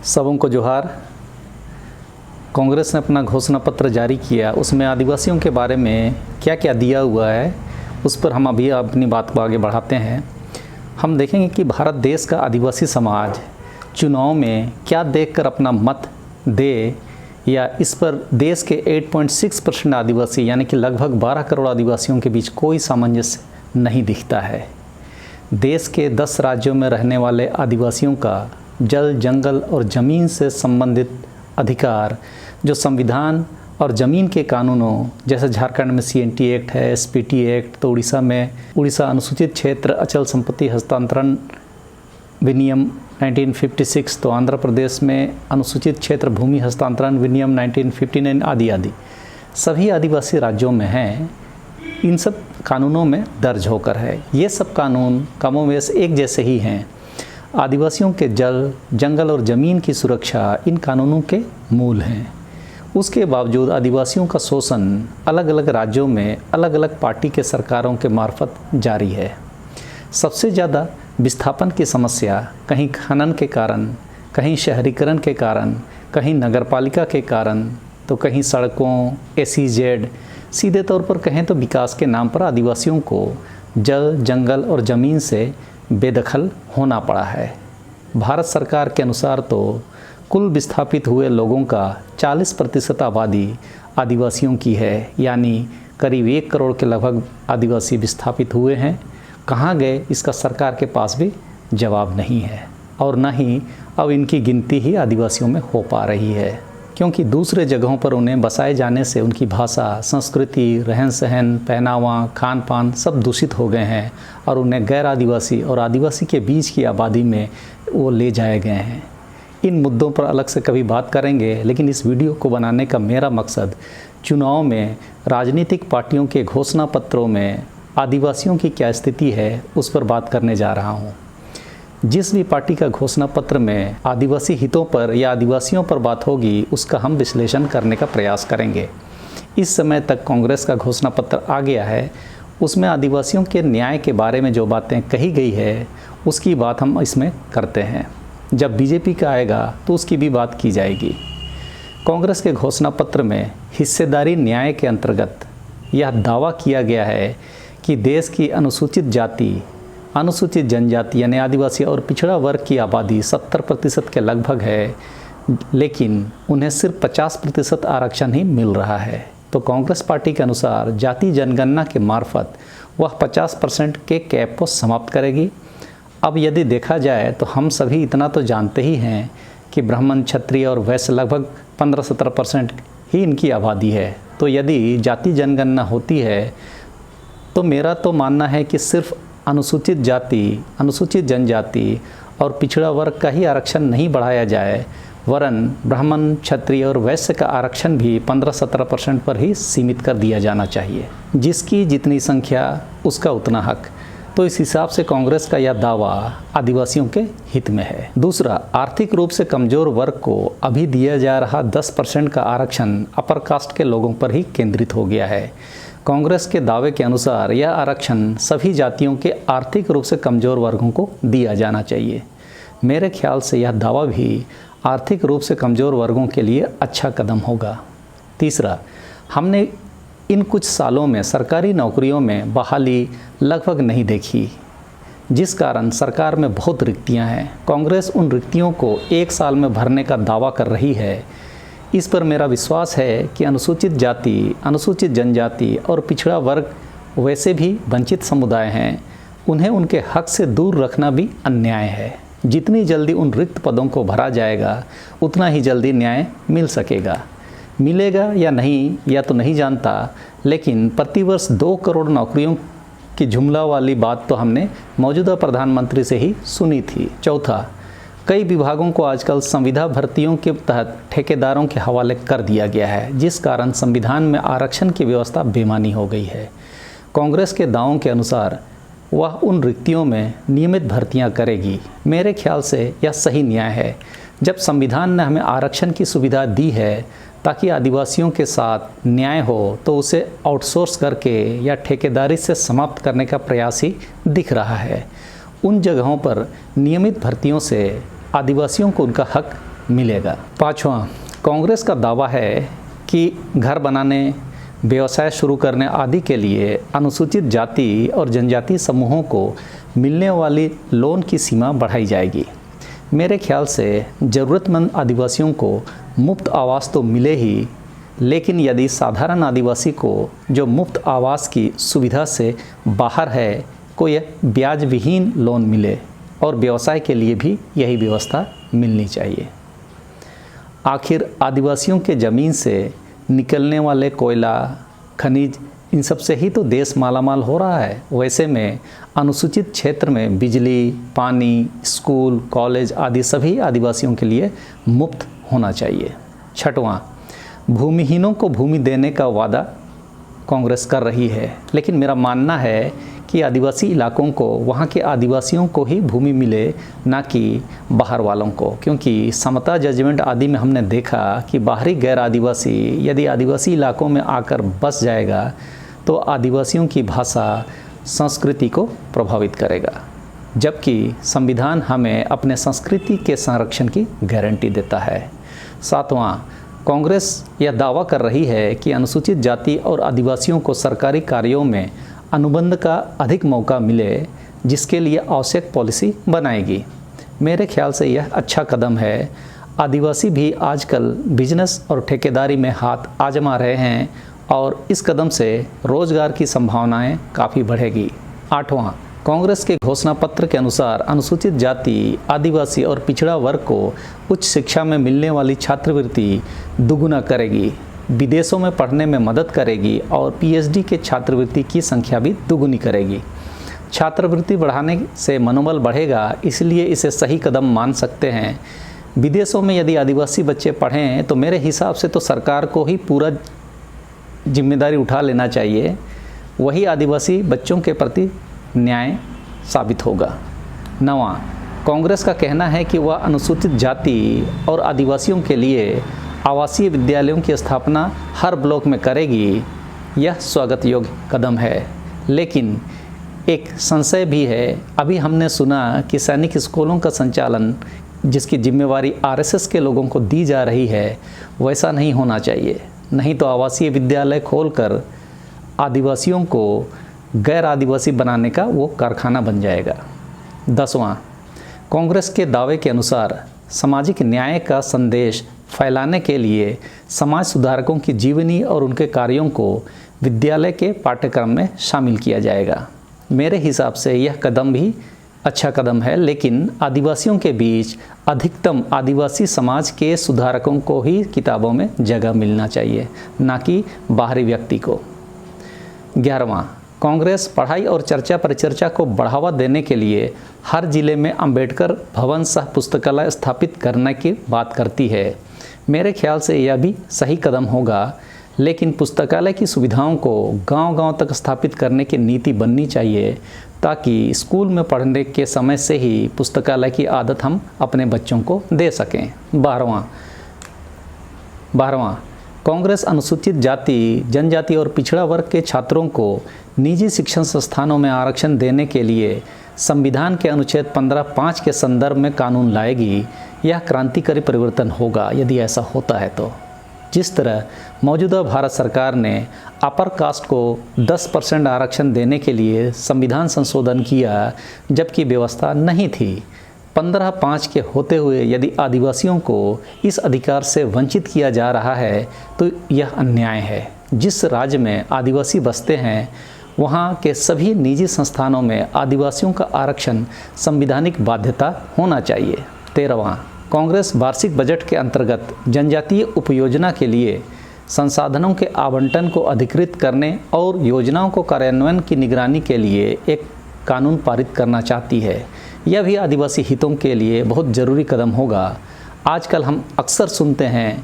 सबों को जोहार। कांग्रेस ने अपना घोषणा पत्र जारी किया, उसमें आदिवासियों के बारे में क्या क्या दिया हुआ है उस पर हम अभी अपनी बात को आगे बढ़ाते हैं। हम देखेंगे कि भारत देश का आदिवासी समाज चुनाव में क्या देखकर अपना मत दे, या इस पर देश के 8.6% आदिवासी यानी कि लगभग 12 करोड़ आदिवासियों के बीच कोई सामंजस्य नहीं दिखता है। देश के 10 राज्यों में रहने वाले आदिवासियों का जल, जंगल और ज़मीन से संबंधित अधिकार जो संविधान और ज़मीन के कानूनों, जैसे झारखंड में CNT एक्ट है, SPT एक्ट, तो उड़ीसा अनुसूचित क्षेत्र अचल संपत्ति हस्तांतरण विनियम 1956, तो आंध्र प्रदेश में अनुसूचित क्षेत्र भूमि हस्तांतरण विनियम 1959 आदि आदि सभी आदिवासी राज्यों में हैं। इन सब कानूनों में दर्ज होकर है। ये सब कानून कमोवेश एक जैसे ही हैं। आदिवासियों के जल, जंगल और ज़मीन की सुरक्षा इन कानूनों के मूल हैं। उसके बावजूद आदिवासियों का शोषण अलग अलग राज्यों में अलग अलग पार्टी के सरकारों के मार्फत जारी है। सबसे ज़्यादा विस्थापन की समस्या कहीं खनन के कारण, कहीं शहरीकरण के कारण, कहीं नगरपालिका के कारण, तो कहीं सड़कों, SEZ, सीधे तौर पर कहें तो विकास के नाम पर आदिवासियों को जल, जंगल और ज़मीन से बेदखल होना पड़ा है। भारत सरकार के अनुसार तो कुल विस्थापित हुए लोगों का 40% आबादी आदिवासियों की है, यानी करीब 1 करोड़ के लगभग आदिवासी विस्थापित हुए हैं। कहाँ गए इसका सरकार के पास भी जवाब नहीं है, और न ही अब इनकी गिनती ही आदिवासियों में हो पा रही है, क्योंकि दूसरे जगहों पर उन्हें बसाए जाने से उनकी भाषा, संस्कृति, रहन सहन, पहनावा, खान पान सब दूषित हो गए हैं और उन्हें गैर आदिवासी और आदिवासी के बीच की आबादी में वो ले जाए गए हैं। इन मुद्दों पर अलग से कभी बात करेंगे, लेकिन इस वीडियो को बनाने का मेरा मकसद चुनाव में राजनीतिक पार्टियों के घोषणा पत्रों में आदिवासियों की क्या स्थिति है उस पर बात करने जा रहा हूँ। जिस भी पार्टी का घोषणा पत्र में आदिवासी हितों पर या आदिवासियों पर बात होगी, उसका हम विश्लेषण करने का प्रयास करेंगे। इस समय तक कांग्रेस का घोषणा पत्र आ गया है, उसमें आदिवासियों के न्याय के बारे में जो बातें कही गई है उसकी बात हम इसमें करते हैं। जब BJP का आएगा तो उसकी भी बात की जाएगी। कांग्रेस के घोषणा पत्र में हिस्सेदारी न्याय के अंतर्गत यह दावा किया गया है कि देश की अनुसूचित जाति, अनुसूचित जनजाति यानी आदिवासी और पिछड़ा वर्ग की आबादी 70% के लगभग है, लेकिन उन्हें सिर्फ 50% आरक्षण ही मिल रहा है। तो कांग्रेस पार्टी के अनुसार जाति जनगणना के मार्फत वह 50% के कैप को समाप्त करेगी। अब यदि देखा जाए तो हम सभी इतना तो जानते ही हैं कि ब्राह्मण, क्षत्रिय और वैश्य लगभग 15-17% ही इनकी आबादी है। तो यदि जाति जनगणना होती है तो मेरा तो मानना है कि सिर्फ अनुसूचित जाति, अनुसूचित जनजाति और पिछड़ा वर्ग का ही आरक्षण नहीं बढ़ाया जाए, वरन ब्राह्मण, क्षत्रिय और वैश्य का आरक्षण भी 15-17% पर ही सीमित कर दिया जाना चाहिए। जिसकी जितनी संख्या उसका उतना हक। तो इस हिसाब से कांग्रेस का यह दावा आदिवासियों के हित में है। दूसरा, आर्थिक रूप से कमज़ोर वर्ग को अभी दिया जा रहा 10% का आरक्षण अपर कास्ट के लोगों पर ही केंद्रित हो गया है। कांग्रेस के दावे के अनुसार यह आरक्षण सभी जातियों के आर्थिक रूप से कमज़ोर वर्गों को दिया जाना चाहिए। मेरे ख्याल से यह दावा भी आर्थिक रूप से कमज़ोर वर्गों के लिए अच्छा कदम होगा। तीसरा, हमने इन कुछ सालों में सरकारी नौकरियों में बहाली लगभग नहीं देखी, जिस कारण सरकार में बहुत रिक्तियां हैं। कांग्रेस उन रिक्तियों को 1 साल में भरने का दावा कर रही है। इस पर मेरा विश्वास है कि अनुसूचित जाति, अनुसूचित जनजाति और पिछड़ा वर्ग वैसे भी वंचित समुदाय हैं, उन्हें उनके हक से दूर रखना भी अन्याय है। जितनी जल्दी उन रिक्त पदों को भरा जाएगा उतना ही जल्दी न्याय मिल सकेगा। मिलेगा या नहीं यह तो नहीं जानता, लेकिन प्रतिवर्ष 2 करोड़ नौकरियों की जुमला वाली बात तो हमने मौजूदा प्रधानमंत्री से ही सुनी थी। चौथा, कई विभागों को आजकल संविदा भर्तियों के तहत ठेकेदारों के हवाले कर दिया गया है, जिस कारण संविधान में आरक्षण की व्यवस्था बेमानी हो गई है। कांग्रेस के दावों के अनुसार वह उन रिक्तियों में नियमित भर्तियां करेगी। मेरे ख्याल से यह सही न्याय है। जब संविधान ने हमें आरक्षण की सुविधा दी है ताकि आदिवासियों के साथ न्याय हो, तो उसे आउटसोर्स करके या ठेकेदारी से समाप्त करने का प्रयास ही दिख रहा है। उन जगहों पर नियमित भर्तियों से आदिवासियों को उनका हक मिलेगा। पाँचवां, कांग्रेस का दावा है कि घर बनाने, व्यवसाय शुरू करने आदि के लिए अनुसूचित जाति और जनजाति समूहों को मिलने वाली लोन की सीमा बढ़ाई जाएगी। मेरे ख्याल से ज़रूरतमंद आदिवासियों को मुफ्त आवास तो मिले ही, लेकिन यदि साधारण आदिवासी को जो मुफ्त आवास की सुविधा से बाहर है को यह ब्याज विहीन लोन मिले, और व्यवसाय के लिए भी यही व्यवस्था मिलनी चाहिए। आखिर आदिवासियों के ज़मीन से निकलने वाले कोयला, खनिज, इन सब से ही तो देश मालामाल हो रहा है। वैसे में अनुसूचित क्षेत्र में बिजली, पानी, स्कूल, कॉलेज आदि सभी आदिवासियों के लिए मुफ्त होना चाहिए। छठवां, भूमिहीनों को भूमि देने का वादा कांग्रेस कर रही है, लेकिन मेरा मानना है कि आदिवासी इलाकों को, वहाँ के आदिवासियों को ही भूमि मिले, ना कि बाहर वालों को, क्योंकि समता जजमेंट आदि में हमने देखा कि बाहरी गैर आदिवासी यदि आदिवासी इलाकों में आकर बस जाएगा तो आदिवासियों की भाषा, संस्कृति को प्रभावित करेगा, जबकि संविधान हमें अपने संस्कृति के संरक्षण की गारंटी देता है। सातवां, कांग्रेस यह दावा कर रही है कि अनुसूचित जाति और आदिवासियों को सरकारी कार्यों में अनुबंध का अधिक मौका मिले, जिसके लिए आवश्यक पॉलिसी बनाएगी। मेरे ख्याल से यह अच्छा कदम है। आदिवासी भी आजकल बिजनेस और ठेकेदारी में हाथ आजमा रहे हैं और इस कदम से रोजगार की संभावनाएं काफ़ी बढ़ेगी। आठवां, कांग्रेस के घोषणा पत्र के अनुसार अनुसूचित जाति, आदिवासी और पिछड़ा वर्ग को उच्च शिक्षा में मिलने वाली छात्रवृत्ति दुगुना करेगी, विदेशों में पढ़ने में मदद करेगी और पीएचडी के छात्रवृत्ति की संख्या भी दुगुनी करेगी। छात्रवृत्ति बढ़ाने से मनोबल बढ़ेगा, इसलिए इसे सही कदम मान सकते हैं। विदेशों में यदि आदिवासी बच्चे पढ़ें तो मेरे हिसाब से तो सरकार को ही पूरा जिम्मेदारी उठा लेना चाहिए। वही आदिवासी बच्चों के प्रति न्याय साबित होगा। नवां, कांग्रेस का कहना है कि वह अनुसूचित जाति और आदिवासियों के लिए आवासीय विद्यालयों की स्थापना हर ब्लॉक में करेगी। यह स्वागत योग्य कदम है, लेकिन एक संशय भी है। अभी हमने सुना कि सैनिक स्कूलों का संचालन, जिसकी जिम्मेवारी आरएसएस के लोगों को दी जा रही है, वैसा नहीं होना चाहिए। नहीं तो आवासीय विद्यालय खोलकर आदिवासियों को गैर आदिवासी बनाने का वो कारखाना बन जाएगा। 10वां, कांग्रेस के दावे के अनुसार सामाजिक न्याय का संदेश फैलाने के लिए समाज सुधारकों की जीवनी और उनके कार्यों को विद्यालय के पाठ्यक्रम में शामिल किया जाएगा। मेरे हिसाब से यह कदम भी अच्छा कदम है, लेकिन आदिवासियों के बीच अधिकतम आदिवासी समाज के सुधारकों को ही किताबों में जगह मिलना चाहिए, ना कि बाहरी व्यक्ति को। 11वां, कांग्रेस पढ़ाई और चर्चा परिचर्चा को बढ़ावा देने के लिए हर जिले में अंबेडकर भवन सह पुस्तकालय स्थापित करने की बात करती है। मेरे ख्याल से यह भी सही कदम होगा, लेकिन पुस्तकालय की सुविधाओं को गांव-गांव तक स्थापित करने की नीति बननी चाहिए, ताकि स्कूल में पढ़ने के समय से ही पुस्तकालय की आदत हम अपने बच्चों को दे सकें। 12वां, कांग्रेस अनुसूचित जाति, जनजाति और पिछड़ा वर्ग के छात्रों को निजी शिक्षण संस्थानों में आरक्षण देने के लिए संविधान के अनुच्छेद 15(5) के संदर्भ में कानून लाएगी। यह क्रांतिकारी परिवर्तन होगा यदि ऐसा होता है तो। जिस तरह मौजूदा भारत सरकार ने अपर कास्ट को 10% आरक्षण देने के लिए संविधान संशोधन किया, जबकि व्यवस्था नहीं थी, 15(5) के होते हुए यदि आदिवासियों को इस अधिकार से वंचित किया जा रहा है तो यह अन्याय है। जिस राज्य में आदिवासी बसते हैं वहाँ के सभी निजी संस्थानों में आदिवासियों का आरक्षण संवैधानिक बाध्यता होना चाहिए। 13वां, कांग्रेस वार्षिक बजट के अंतर्गत जनजातीय उपयोजना के लिए संसाधनों के आवंटन को अधिकृत करने और योजनाओं को कार्यान्वयन की निगरानी के लिए एक कानून पारित करना चाहती है। यह भी आदिवासी हितों के लिए बहुत ज़रूरी कदम होगा। आजकल हम अक्सर सुनते हैं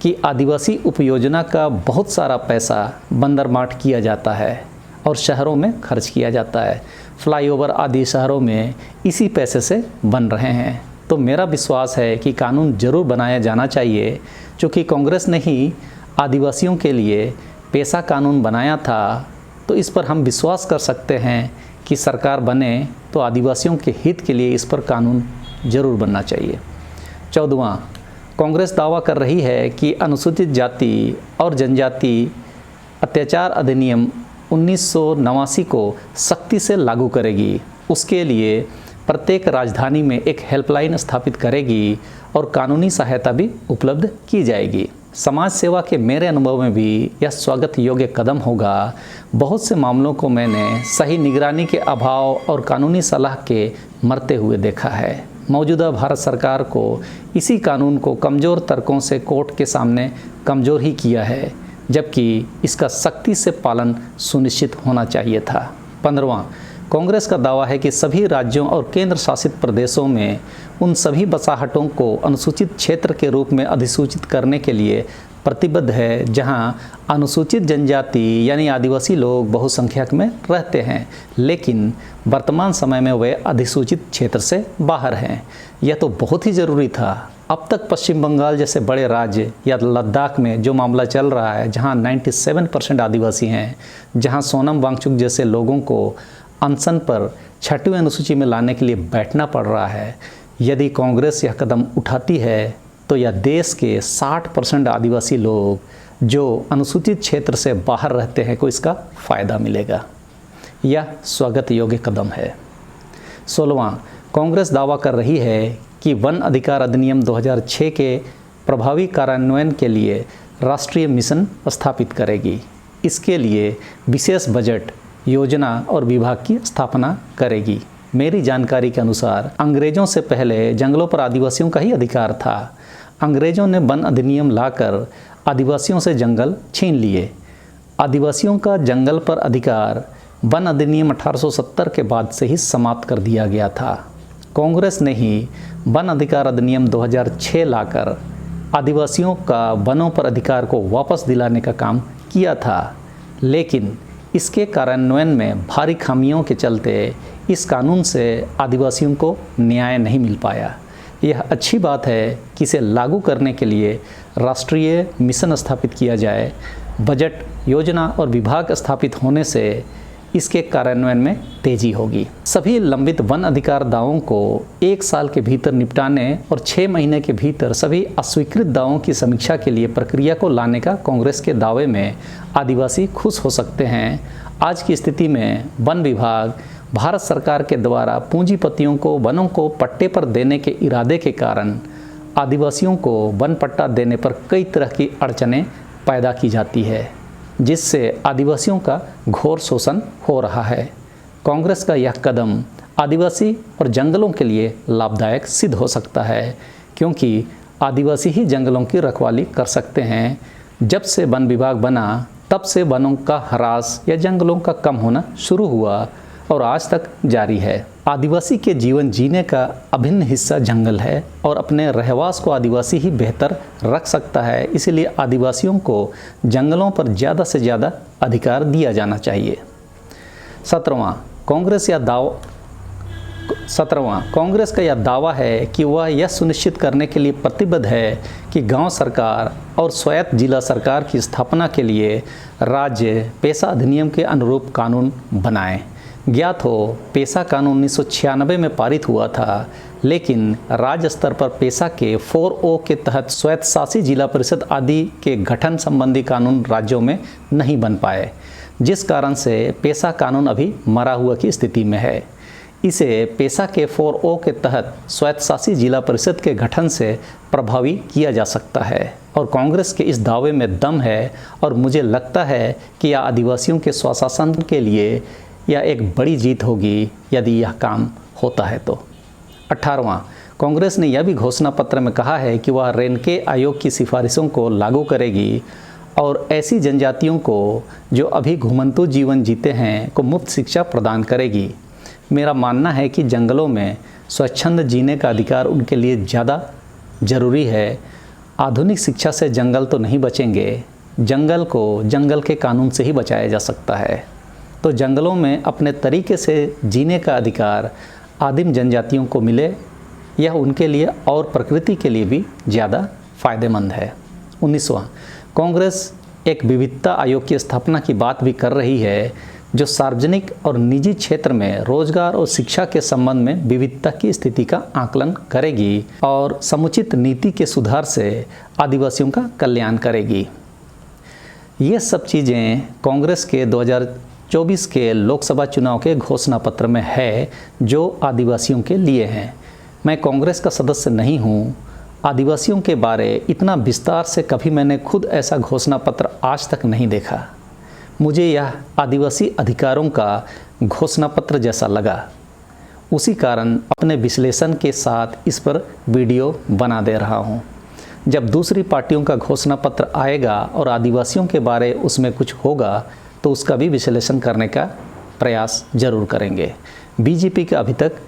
कि आदिवासी उपयोजना का बहुत सारा पैसा बंदरमाट किया जाता है और शहरों में खर्च किया जाता है। फ्लाईओवर आदि शहरों में इसी पैसे से बन रहे हैं। तो मेरा विश्वास है कि कानून ज़रूर बनाया जाना चाहिए, क्योंकि कांग्रेस ने ही आदिवासियों के लिए पैसा कानून बनाया था, तो इस पर हम विश्वास कर सकते हैं कि सरकार बने तो आदिवासियों के हित के लिए इस पर कानून ज़रूर बनना चाहिए। 14वां, कांग्रेस दावा कर रही है कि अनुसूचित जाति और जनजाति अत्याचार अधिनियम 1989 को सख्ती से लागू करेगी। उसके लिए प्रत्येक राजधानी में एक हेल्पलाइन स्थापित करेगी और कानूनी सहायता भी उपलब्ध की जाएगी। समाज सेवा के मेरे अनुभव में भी यह स्वागत योग्य कदम होगा। बहुत से मामलों को मैंने सही निगरानी के अभाव और कानूनी सलाह के मरते हुए देखा है। मौजूदा भारत सरकार को इसी कानून को कमज़ोर तर्कों से कोर्ट के सामने कमज़ोर ही किया है, जबकि इसका सख्ती से पालन सुनिश्चित होना चाहिए था। 15वां, कांग्रेस का दावा है कि सभी राज्यों और केंद्र शासित प्रदेशों में उन सभी बसाहटों को अनुसूचित क्षेत्र के रूप में अधिसूचित करने के लिए प्रतिबद्ध है जहां अनुसूचित जनजाति यानी आदिवासी लोग बहुसंख्यक में रहते हैं, लेकिन वर्तमान समय में वे अधिसूचित क्षेत्र से बाहर हैं। यह तो बहुत ही ज़रूरी था। अब तक पश्चिम बंगाल जैसे बड़े राज्य या लद्दाख में जो मामला चल रहा है, जहां 97% आदिवासी हैं, जहां सोनम वांगचुक जैसे लोगों को अनशन पर 6वीं अनुसूची में लाने के लिए बैठना पड़ रहा है, यदि कांग्रेस यह कदम उठाती है तो यह देश के 60% आदिवासी लोग जो अनुसूचित क्षेत्र से बाहर रहते हैं को इसका फ़ायदा मिलेगा। यह स्वागत योग्य कदम है। 16वां, कांग्रेस दावा कर रही है कि वन अधिकार अधिनियम 2006 के प्रभावी कार्यान्वयन के लिए राष्ट्रीय मिशन स्थापित करेगी। इसके लिए विशेष बजट, योजना और विभाग की स्थापना करेगी। मेरी जानकारी के अनुसार अंग्रेज़ों से पहले जंगलों पर आदिवासियों का ही अधिकार था। अंग्रेज़ों ने वन अधिनियम लाकर आदिवासियों से जंगल छीन लिए। आदिवासियों का जंगल पर अधिकार वन अधिनियम 1870 के बाद से ही समाप्त कर दिया गया था। कांग्रेस ने ही वन अधिकार अधिनियम 2006 लाकर आदिवासियों का वनों पर अधिकार को वापस दिलाने का काम किया था, लेकिन इसके कार्यान्वयन में भारी खामियों के चलते इस कानून से आदिवासियों को न्याय नहीं मिल पाया। यह अच्छी बात है कि इसे लागू करने के लिए राष्ट्रीय मिशन स्थापित किया जाए। बजट, योजना और विभाग स्थापित होने से इसके कार्यान्वयन में तेजी होगी। सभी लंबित वन अधिकार दावों को 1 साल के भीतर निपटाने और 6 महीने के भीतर सभी अस्वीकृत दावों की समीक्षा के लिए प्रक्रिया को लाने का कांग्रेस के दावे में आदिवासी खुश हो सकते हैं। आज की स्थिति में वन विभाग भारत सरकार के द्वारा पूंजीपतियों को वनों को पट्टे पर देने के इरादे के कारण आदिवासियों को वन पट्टा देने पर कई तरह की अड़चनें पैदा की जाती है, जिससे आदिवासियों का घोर शोषण हो रहा है। कांग्रेस का यह कदम आदिवासी और जंगलों के लिए लाभदायक सिद्ध हो सकता है, क्योंकि आदिवासी ही जंगलों की रखवाली कर सकते हैं। जब से वन विभाग बना तब से वनों का ह्रास या जंगलों का कम होना शुरू हुआ और आज तक जारी है। आदिवासी के जीवन जीने का अभिन्न हिस्सा जंगल है और अपने रहवास को आदिवासी ही बेहतर रख सकता है। इसलिए आदिवासियों को जंगलों पर ज़्यादा से ज़्यादा अधिकार दिया जाना चाहिए। 17वां, कांग्रेस का यह दावा है कि वह यह सुनिश्चित करने के लिए प्रतिबद्ध है कि गांव सरकार और स्वायत्त जिला सरकार की स्थापना के लिए राज्य पेशा अधिनियम के अनुरूप कानून बनाएं। ज्ञात हो, पेशा कानून 1996 में पारित हुआ था, लेकिन राज्य स्तर पर पेशा के 4O के तहत स्वायत्तशासी जिला परिषद आदि के गठन संबंधी कानून राज्यों में नहीं बन पाए, जिस कारण से पेशा कानून अभी मरा हुआ की स्थिति में है। इसे पेशा के 4O के तहत स्वायत्तशासी जिला परिषद के गठन से प्रभावी किया जा सकता है और कांग्रेस के इस दावे में दम है और मुझे लगता है कि यह आदिवासियों के स्वशासन के लिए यह एक बड़ी जीत होगी यदि यह काम होता है तो। 18वां, कांग्रेस ने यह भी घोषणा पत्र में कहा है कि वह रेनके आयोग की सिफारिशों को लागू करेगी और ऐसी जनजातियों को जो अभी घुमंतू जीवन जीते हैं को मुफ्त शिक्षा प्रदान करेगी। मेरा मानना है कि जंगलों में स्वच्छंद जीने का अधिकार उनके लिए ज़्यादा ज़रूरी है। आधुनिक शिक्षा से जंगल तो नहीं बचेंगे, जंगल को जंगल के कानून से ही बचाया जा सकता है। तो जंगलों में अपने तरीके से जीने का अधिकार आदिम जनजातियों को मिले, यह उनके लिए और प्रकृति के लिए भी ज़्यादा फ़ायदेमंद है। 19वां, कांग्रेस एक विविधता आयोग की स्थापना की बात भी कर रही है जो सार्वजनिक और निजी क्षेत्र में रोजगार और शिक्षा के संबंध में विविधता की स्थिति का आकलन करेगी और समुचित नीति के सुधार से आदिवासियों का कल्याण करेगी। ये सब चीज़ें कांग्रेस के 2024 के लोकसभा चुनाव के घोषणा पत्र में है जो आदिवासियों के लिए हैं। मैं कांग्रेस का सदस्य नहीं हूँ, आदिवासियों के बारे इतना विस्तार से कभी मैंने खुद ऐसा घोषणा पत्र आज तक नहीं देखा। मुझे यह आदिवासी अधिकारों का घोषणा पत्र जैसा लगा, उसी कारण अपने विश्लेषण के साथ इस पर वीडियो बना दे रहा हूँ। जब दूसरी पार्टियों का घोषणा पत्र आएगा और आदिवासियों के बारे उसमें कुछ होगा तो उसका भी विश्लेषण करने का प्रयास जरूर करेंगे। बीजेपी का अभी तक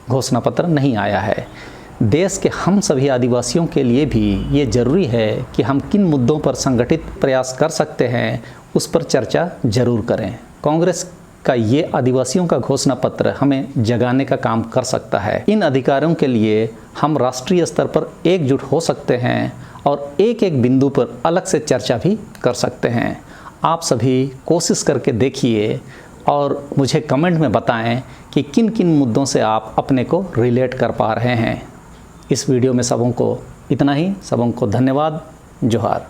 घोषणा पत्र नहीं आया है। देश के हम सभी आदिवासियों के लिए भी ये ज़रूरी है कि हम किन मुद्दों पर संगठित प्रयास कर सकते हैं उस पर चर्चा जरूर करें। कांग्रेस का ये आदिवासियों का घोषणा पत्र हमें जगाने का काम कर सकता है। इन अधिकारों के लिए हम राष्ट्रीय स्तर पर एकजुट हो सकते हैं और एक एक बिंदु पर अलग से चर्चा भी कर सकते हैं। आप सभी कोशिश करके देखिए और मुझे कमेंट में बताएं कि किन किन मुद्दों से आप अपने को रिलेट कर पा रहे हैं। इस वीडियो में सबों को इतना ही। सबों को धन्यवाद। जोहार।